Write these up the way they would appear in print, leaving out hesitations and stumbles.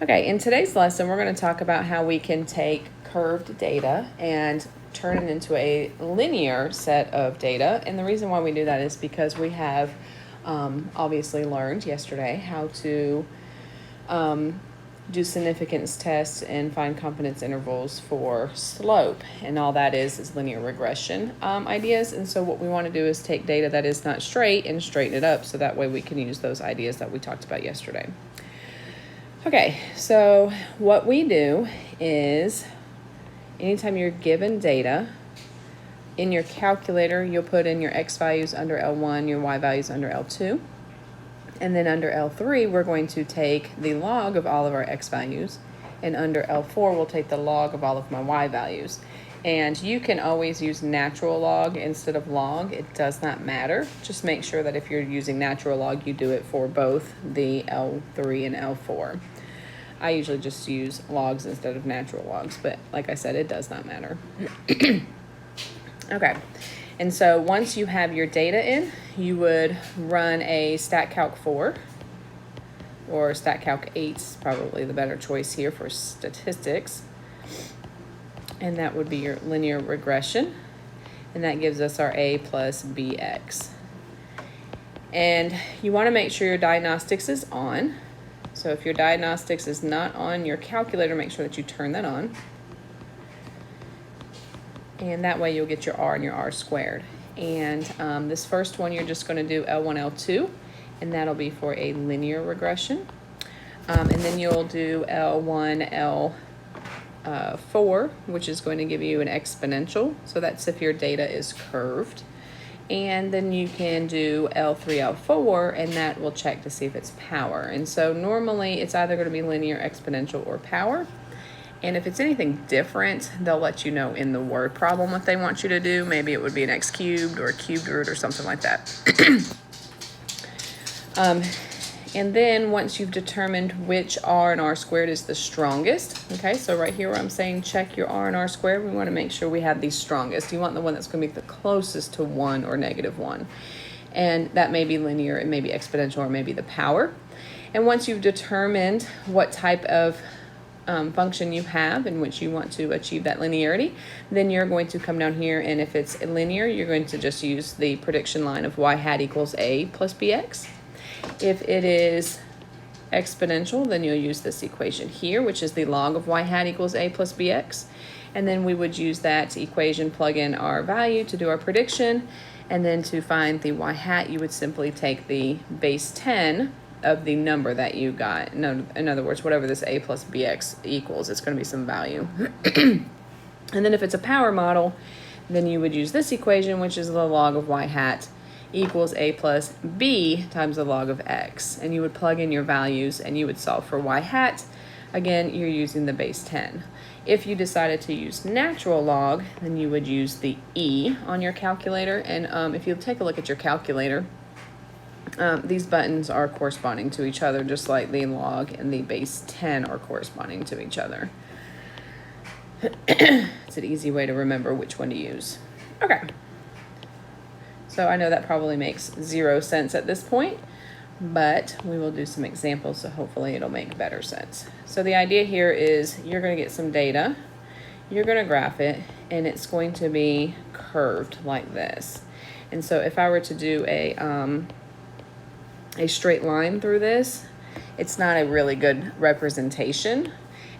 Okay, in today's lesson, we're going to talk about how we can take curved data and turn it into a linear set of data. And the reason why we do that is because we have obviously learned yesterday how to do significance tests and find confidence intervals for slope. And all that is linear regression ideas. And so what we want to do is take data that is not straight and straighten it up so that way we can use those ideas that we talked about yesterday. Okay, so what we do is anytime you're given data, in your calculator, you'll put in your x values under L1, your y values under L2. And then under L3, we're going to take the log of all of our x values. And under L4, we'll take the log of all of my y values. And you can always use natural log instead of log. It does not matter. Just make sure that if you're using natural log, you do it for both the L3 and L4. I usually just use logs instead of natural logs, but like I said, it does not matter. Okay, and so once you have your data in, you would run a StatCalc 4, or StatCalc 8 is probably the better choice here for statistics. And that would be your linear regression, and that gives us our A plus BX. And you want to make sure your diagnostics is on. So if your diagnostics is not on your calculator, make sure that you turn that on. And that way you'll get your R and your R squared. And this first one, you're just going to do L1, L2, and that'll be for a linear regression. And then you'll do L1, L4, which is going to give you an exponential. So that's if your data is curved. And then you can do L3, L4, and that will check to see if it's power. And so normally it's either going to be linear, exponential, or power. And if it's anything different, they'll let you know in the word problem what they want you to do. Maybe it would be an x cubed or a cubed root or something like that. And then once you've determined which R and R squared is the strongest, okay, so right here where I'm saying check your R and R squared, we want to make sure we have the strongest. You want the one that's going to be the closest to 1 or -1. And that may be linear, it may be exponential, or maybe the power. And once you've determined what type of function you have in which you want to achieve that linearity, then you're going to come down here, and if it's linear, you're going to just use the prediction line of y hat equals A plus BX. If it is exponential, then you'll use this equation here, which is the log of y hat equals A plus BX. And then we would use that equation, plug in our value to do our prediction. And then to find the y hat, you would simply take the base 10 of the number that you got. No, in other words, whatever this A plus BX equals, it's going to be some value. And then if it's a power model, then you would use this equation, which is the log of y hat equals A plus B times the log of X. And you would plug in your values and you would solve for y hat. Again, you're using the base 10. If you decided to use natural log, then you would use the E on your calculator. And if you take a look at your calculator, these buttons are corresponding to each other, just like the log and the base 10 are corresponding to each other. It's an easy way to remember which one to use. Okay. So I know that probably makes 0 sense at this point, but we will do some examples, so hopefully it'll make better sense. So the idea here is you're going to get some data, you're going to graph it, and it's going to be curved like this. And so if I were to do a straight line through this, it's not a really good representation.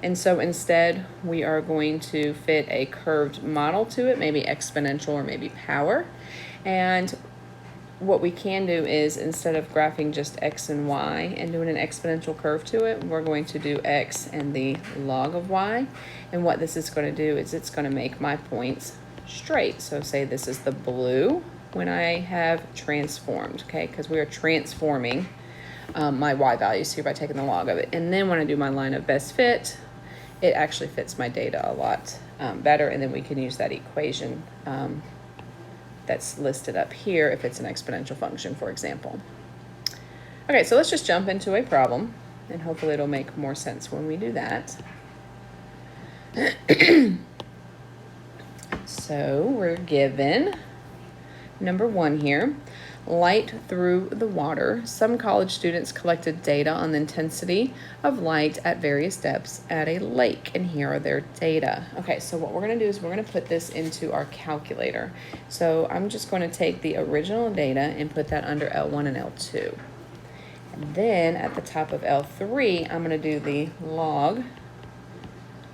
And so instead, we are going to fit a curved model to it, maybe exponential or maybe power. And what we can do is, instead of graphing just x and y and doing an exponential curve to it, we're going to do x and the log of y. And what this is going to do is it's going to make my points straight. So say this is the blue when I have transformed, okay, because we are transforming my y values here by taking the log of it. And then when I do my line of best fit, it actually fits my data a lot better, and then we can use that equation that's listed up here if it's an exponential function, for example. Okay, so let's just jump into a problem, and hopefully it'll make more sense when we do that. So we're given number 1 here. light through the water. Some college students collected data on the intensity of light at various depths at a lake, and here are their data. Okay, so what we're going to do is we're going to put this into our calculator. So I'm just going to take the original data and put that under L1 and L2. And then at the top of L3, I'm going to do the log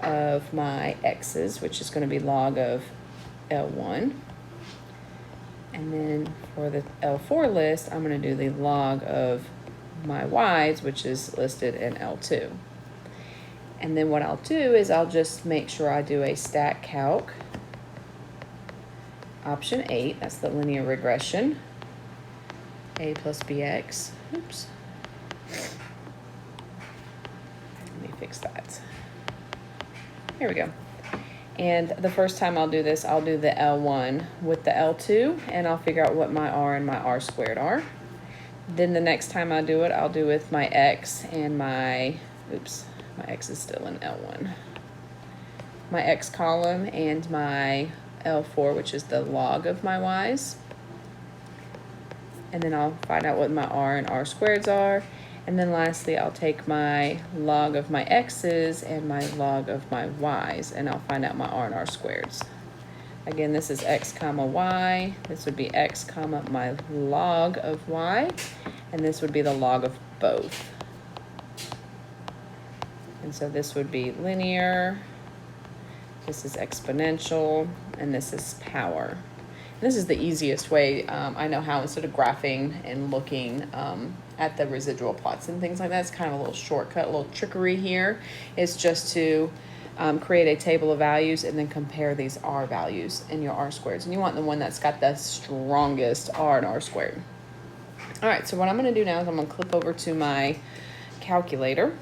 of my x's, which is going to be log of L1. And then for the L4 list, I'm going to do the log of my y's, which is listed in L2. And then what I'll do is I'll just make sure I do a stat calc. Option 8, that's the linear regression. A plus bx. Oops. Let me fix that. Here we go. And the first time I'll do this, I'll do the L1 with the L2, and I'll figure out what my R and my R squared are. Then the next time I do it, I'll do with my X and my X is still in L1. My X column and my L4, which is the log of my Y's. And then I'll find out what my R and R squareds are. And then lastly, I'll take my log of my x's and my log of my y's, and I'll find out my R and R squareds. Again, this is x comma y. This would be x comma my log of y, and this would be the log of both. And so this would be linear, this is exponential, and this is power. This is the easiest way I know how, instead of graphing and looking at the residual plots and things like that. It's kind of a little shortcut, a little trickery here. It's just to create a table of values and then compare these R values in your R squareds. And you want the one that's got the strongest R and R squared. All right, so what I'm going to do now is I'm going to clip over to my calculator,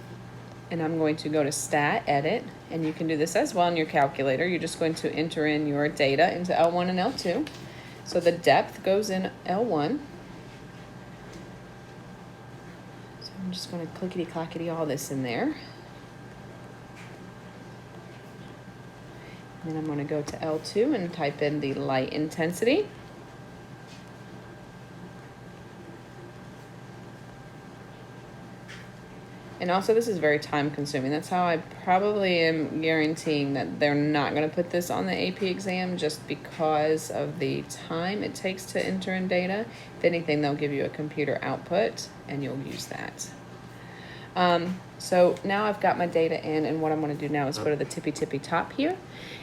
and I'm going to go to Stat, Edit, and you can do this as well in your calculator. You're just going to enter in your data into L1 and L2. So the depth goes in L1. So I'm just going to clickety-clackety all this in there. And then I'm going to go to L2 and type in the light intensity. And also, this is very time consuming. That's how I probably am guaranteeing that they're not going to put this on the AP exam, just because of the time it takes to enter in data. If anything, they'll give you a computer output and you'll use that. So now I've got my data in, and what I'm going to do now is go to the tippy top here,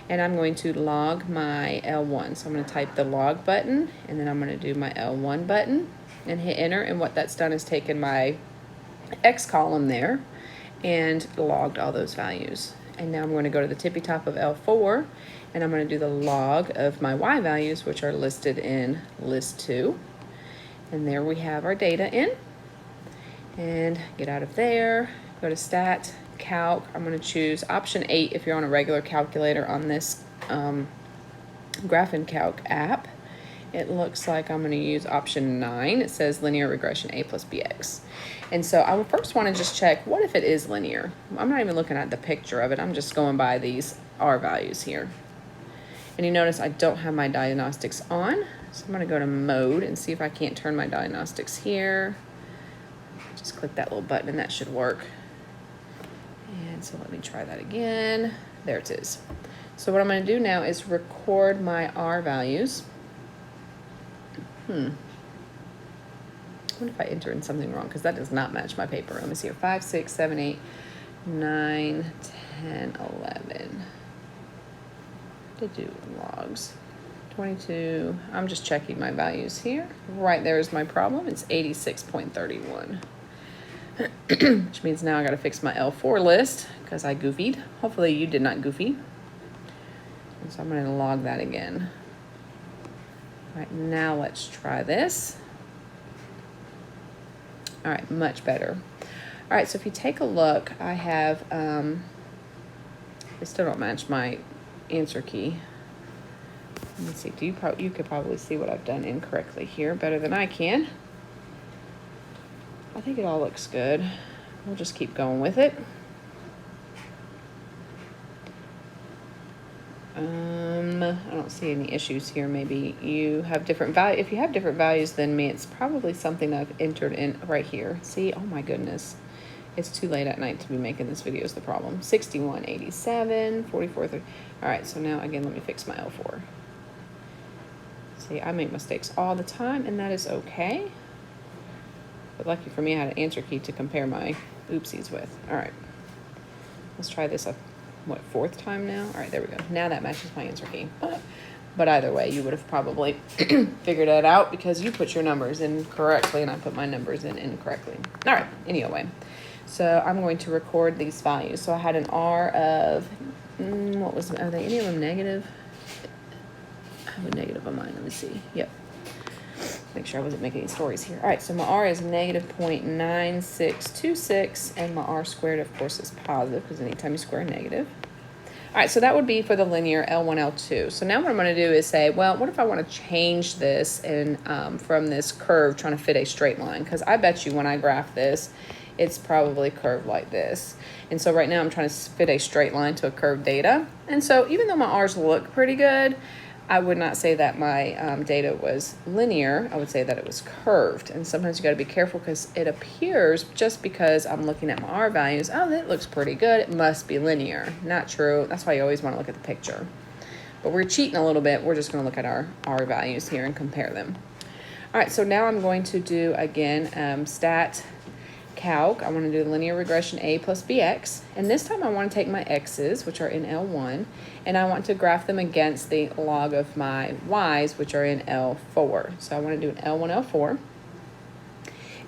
and I'm going to log my L1. So I'm going to type the log button, and then I'm going to do my L1 button and hit enter. And what that's done is taken my X column there and logged all those values. And now I'm going to go to the tippy top of L4, and I'm going to do the log of my Y values, which are listed in list 2. And there we have our data in. And get out of there, go to Stat, Calc. I'm going to choose option 8 if you're on a regular calculator on this Graph and Calc app. It looks like I'm going to use option 9. It says linear regression A plus BX. And so I would first want to just check, what if it is linear? I'm not even looking at the picture of it. I'm just going by these R values here. And you notice I don't have my diagnostics on. So I'm going to go to mode and see if I can't turn my diagnostics here. Just click that little button and that should work. And so let me try that again. There it is. So what I'm going to do now is record my R values. What if I enter in something wrong? Because that does not match my paper. Let me see here. 5, 6, 7, 8, 9, 10, 11. To do logs. 22. I'm just checking my values here. Right there is my problem. It's 86.31. Which means now I got to fix my L4 list because I goofied. Hopefully you did not goofy. And so I'm going to log that again. All right, now let's try this. All right, much better. All right, so if you take a look, I have, I still don't match my answer key. Let me see, you could probably see what I've done incorrectly here better than I can. I think it all looks good. We'll just keep going with it. I don't see any issues here. Maybe you have different value. If you have different values than me, it's probably something I've entered in right here. See, oh my goodness. It's too late at night to be making this video is the problem. 6187, 44, 30. All right, so now again, let me fix my L4. See, I make mistakes all the time, and that is okay. But lucky for me, I had an answer key to compare my oopsies with. All right, let's try this a, what, fourth time now? All right, there we go. Now that matches my answer key. But either way, you would have probably figured that out because you put your numbers in correctly and I put my numbers in incorrectly. All right, anyway. So I'm going to record these values. So I had an R of, are they any of them negative? I have a negative on mine, let me see. Yep. Make sure I wasn't making any stories here. All right, so my R is negative 0.9626, and my R squared, of course, is positive because anytime you square a negative. All right, so that would be for the linear L1, L2. So now what I'm going to do is say, well, what if I want to change this and from this curve trying to fit a straight line? Because I bet you when I graph this, it's probably curved like this. And so right now I'm trying to fit a straight line to a curved data. And so even though my R's look pretty good, I would not say that my data was linear. I would say that it was curved. And sometimes you got to be careful because it appears just because I'm looking at my R values, oh, that looks pretty good, it must be linear. Not true. That's why you always want to look at the picture. But we're cheating a little bit. We're just going to look at our R values here and compare them. All right, so now I'm going to do, again, stat calc. I want to do the linear regression A plus BX. And this time I want to take my X's, which are in L1, and I want to graph them against the log of my Y's, which are in L4. So I want to do an L1, L4.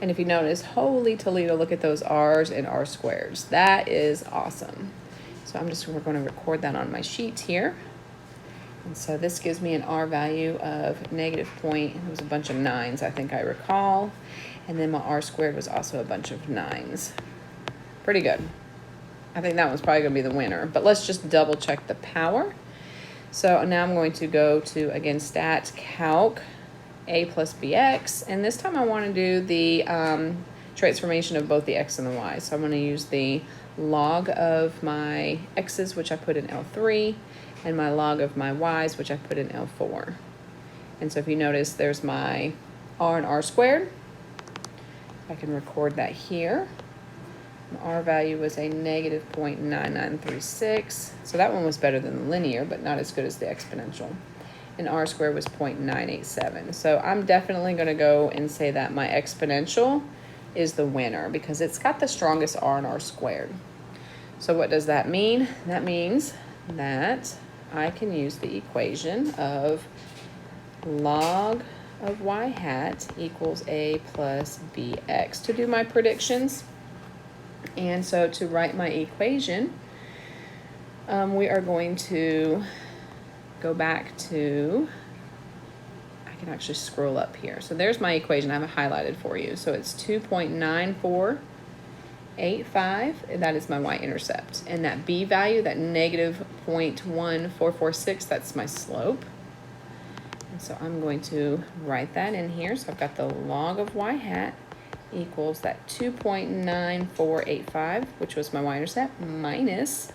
And if you notice, holy Toledo, look at those R's and R squares. That is awesome. So we're going to record that on my sheet here. And so this gives me an R value of negative point, it was a bunch of 9s, I think I recall. And then my R squared was also a bunch of 9s. Pretty good. I think that one's probably going to be the winner. But let's just double check the power. So now I'm going to go to, again, stat calc A plus BX. And this time I want to do the transformation of both the X and the Y. So I'm going to use the log of my X's, which I put in L3, and my log of my Y's, which I put in L4. And so if you notice, there's my R and R squared. I can record that here. My R value was a negative 0.9936. So that one was better than the linear, but not as good as the exponential. And R squared was 0.987. So I'm definitely going to go and say that my exponential is the winner because it's got the strongest R and R squared. So what does that mean? That means that I can use the equation of log of y hat equals a plus bx to do my predictions. And so to write my equation, we are going to go back to, I can actually scroll up here. So there's my equation. I have it highlighted for you. So it's 2.9485, and that is my y-intercept. And that b value, that negative 0.1446, that's my slope. And so I'm going to write that in here. So I've got the log of y hat equals that 2.9485, which was my y-intercept, minus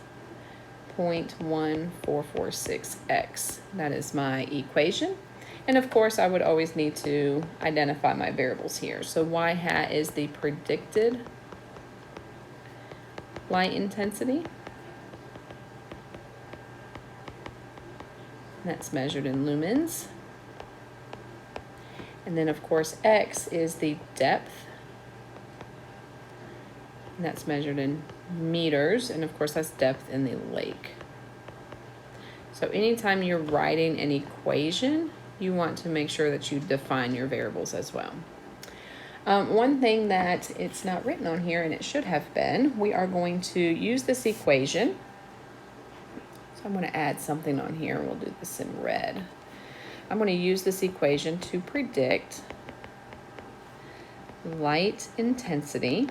0.1446x. That is my equation. And of course, I would always need to identify my variables here. So y hat is the predicted light intensity. That's measured in lumens. And then of course, X is the depth. And that's measured in meters. And of course, that's depth in the lake. So anytime you're writing an equation, you want to make sure that you define your variables as well. One thing that it's not written on here, and it should have been, we are going to use this equation. So I'm going to add something on here. We'll do this in red. I'm going to use this equation to predict light intensity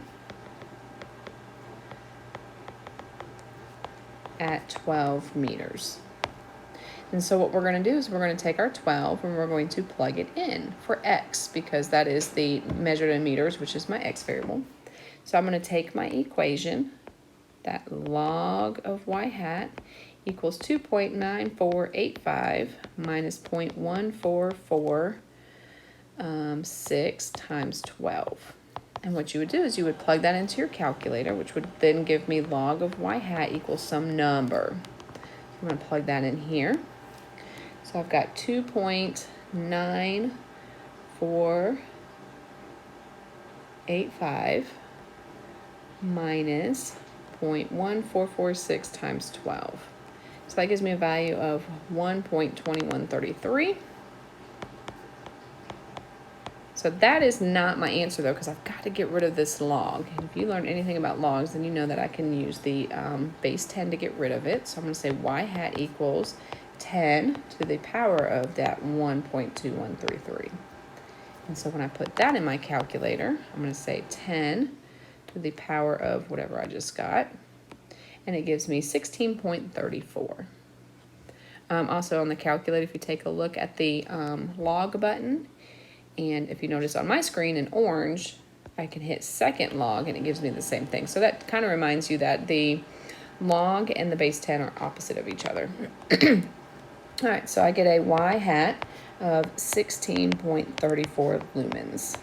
at 12 meters. And so what we're going to do is we're going to take our 12 and we're going to plug it in for X because that is the measured in meters, which is my X variable. So I'm going to take my equation, that log of y hat equals 2.9485 minus 0.1446 times 12. And what you would do is you would plug that into your calculator, which would then give me log of y hat equals some number. I'm going to plug that in here. So I've got 2.9485 minus 0.1446 times 12. So that gives me a value of 1.2133. So that is not my answer though, because I've got to get rid of this log. And if you learn anything about logs, then you know that I can use the base 10 to get rid of it. So I'm going to say y hat equals 10 to the power of that 1.2133. And so when I put that in my calculator, I'm going to say 10 to the power of whatever I just got. And it gives me 16.34. Also on the calculator, if you take a look at the log button, and if you notice on my screen in orange, I can hit second log and it gives me the same thing. So that kind of reminds you that the log and the base 10 are opposite of each other. All right, so I get a y hat of 16.34 lumens.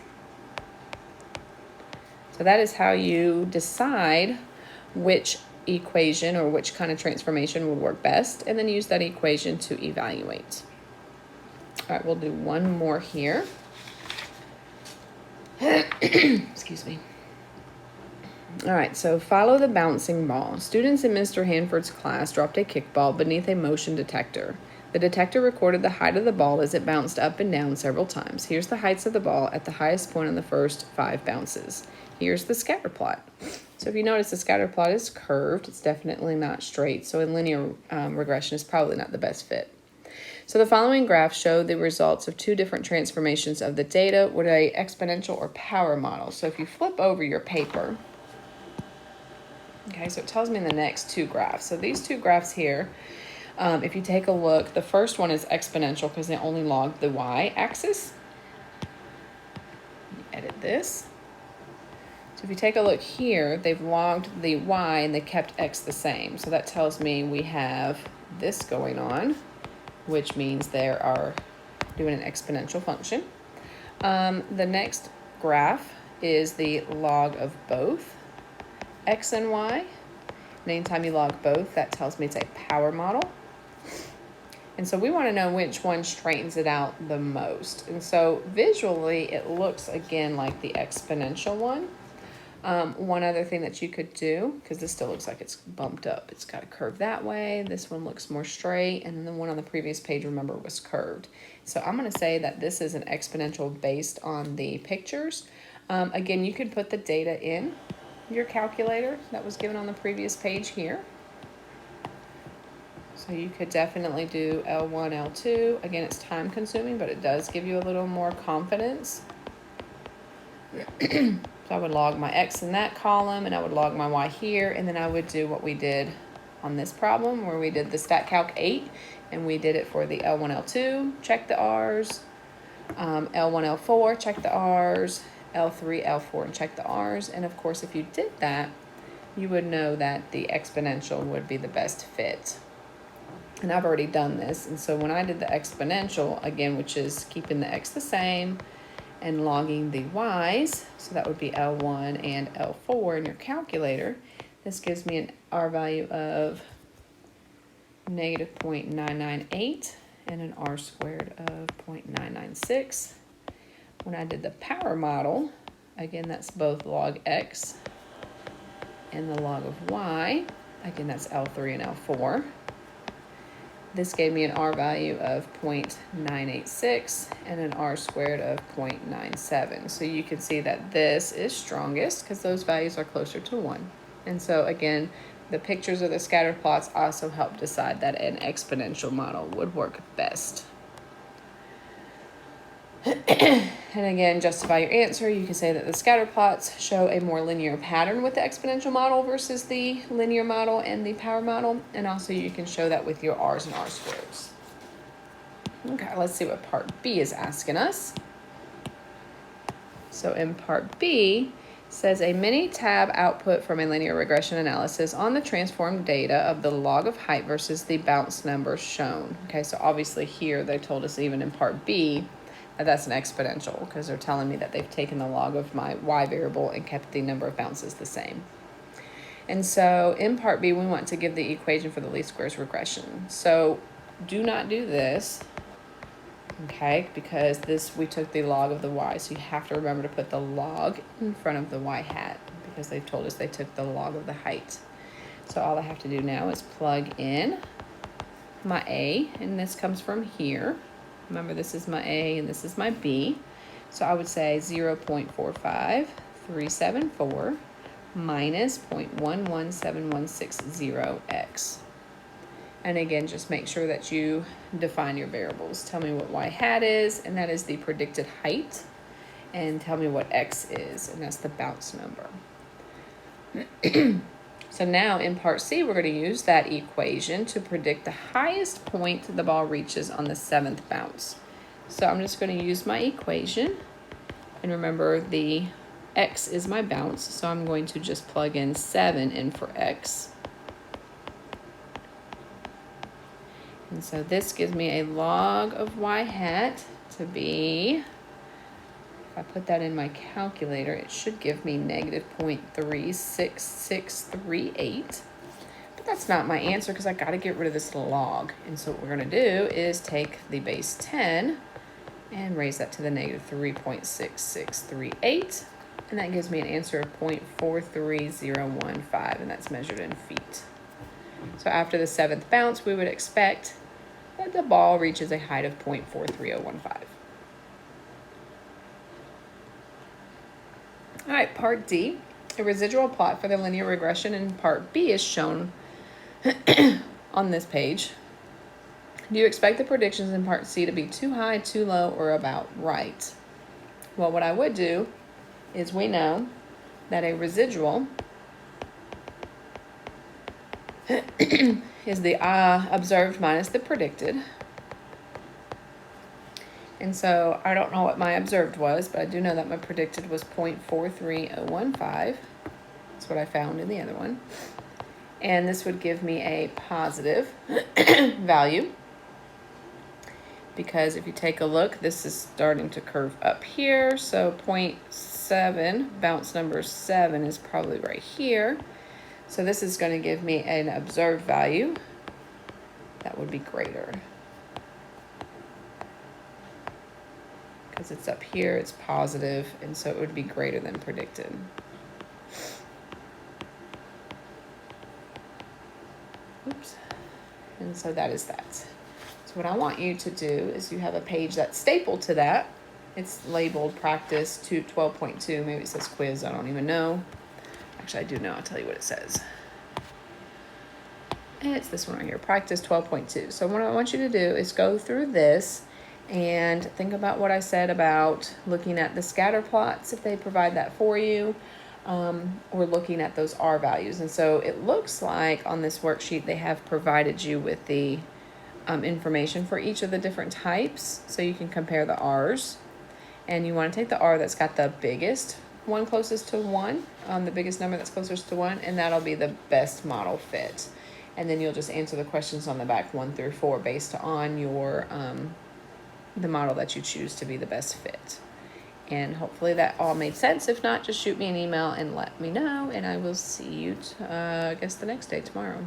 So that is how you decide which equation or which kind of transformation would work best, and then use that equation to evaluate. All right, we'll do one more here. Excuse me. All right, so follow the bouncing ball. Students in Mr. Hanford's class dropped a kickball beneath a motion detector. The detector recorded the height of the ball as it bounced up and down several times. Here's the heights of the ball at the highest point on the first 5 bounces. Here's the scatter plot. So if you notice, the scatter plot is curved. It's definitely not straight. So in linear regression is probably not the best fit. So the following graphs show the results of 2 different transformations of the data with an exponential or power model. So if you flip over your paper, okay, so it tells me the next 2 graphs. So these 2 graphs here, if you take a look, the first one is exponential because they only log the y-axis. Edit this. So if you take a look here, they've logged the y and they kept x the same. So that tells me we have this going on, which means they are doing an exponential function. The next graph is the log of both x and y. And anytime you log both, that tells me it's a power model. And so we want to know which one straightens it out the most. And so visually, it looks again like the exponential one. One other thing that you could do, because this still looks like it's bumped up, it's got a curve that way. This one looks more straight, and the one on the previous page, remember, was curved. So I'm going to say that this is an exponential based on the pictures. Again, you could put the data in your calculator that was given on the previous page here. So you could definitely do L1, L2. Again, it's time consuming, but it does give you a little more confidence. So I would log my x in that column, and I would log my y here, and then I would do what we did on this problem where we did the StatCalc 8, and we did it for the L1, L2, check the R's, L1, L4, check the R's, L3, L4, and check the R's. And of course, if you did that, you would know that the exponential would be the best fit. And I've already done this, and so when I did the exponential, again, which is keeping the x the same, and logging the y's, so that would be L1 and L4 in your calculator. This gives me an R value of negative 0.998 and an R squared of 0.996. When I did the power model, again, that's both log x and the log of y. Again, that's L3 and L4. This gave me an R value of 0.986 and an R squared of 0.97. So you can see that this is strongest because those values are closer to 1. And so again, the pictures of the scatter plots also help decide that an exponential model would work best. And again, justify your answer. You can say that the scatter plots show a more linear pattern with the exponential model versus the linear model and the power model. And also you can show that with your R's and R squares. Okay, let's see what part B is asking us. So in part B, Says a Minitab output from a linear regression analysis on the transformed data of the log of height versus the bounce number shown. Okay, so obviously here they told us even in part B that that's an exponential because they're telling me that they've taken the log of my y variable and kept the number of bounces the same. And so in part B, we want to give the equation for the least squares regression. So do not do this, okay, because this, we took the log of the y, so you have to remember to put the log in front of the y hat because they've told us they took the log of the height. So all I have to do now is plug in my a, and this comes from here. Remember, this is my a and this is my b. So I would say 0.45374 minus 0.117160x. And again, just make sure that you define your variables. Tell me what y hat is, and that is the predicted height. And tell me what x is, and that's the bounce number. So now in part C, we're going to use that equation to predict the highest point the ball reaches on the 7th bounce. So I'm just going to use my equation. And remember, the x is my bounce, so I'm going to just plug in 7 in for x. And so this gives me a log of y hat to be, if I put that in my calculator, it should give me negative 0.36638. But that's not my answer because I got to get rid of this log. And so what we're going to do is take the base 10 and raise that to the negative 3.6638. And that gives me an answer of 0.43015, and that's measured in feet. So after the 7th bounce, we would expect that the ball reaches a height of 0.43015. All right, part D, a residual plot for the linear regression in part B is shown on this page. Do you expect the predictions in part C to be too high, too low, or about right? Well, what I would do is we know that a residual is the observed minus the predicted. And so I don't know what my observed was, but I do know that my predicted was 0.43015. That's what I found in the other one. And this would give me a positive value. Because if you take a look, this is starting to curve up here. So 0.7, bounce number 7 is probably right here. So this is going to give me an observed value that would be greater. Because it's up here, it's positive, and so it would be greater than predicted. Oops. And so that is that. So what I want you to do is you have a page that's stapled to that. It's labeled practice 12.2. Maybe it says quiz, I don't even know. Actually, I do know. I'll tell you what it says. And it's this one right here, practice 12.2. So what I want you to do is go through this and think about what I said about looking at the scatter plots, if they provide that for you, or looking at those R values. And so it looks like on this worksheet, they have provided you with the information for each of the different types. So you can compare the R's, and you want to take the R that's got the biggest one closest to 1, the biggest number that's closest to 1, and that'll be the best model fit. And then you'll just answer the questions on the back 1 through 4 based on your the model that you choose to be the best fit. And hopefully that all made sense. If not, just shoot me an email and let me know, and I will see you I guess the next day, tomorrow.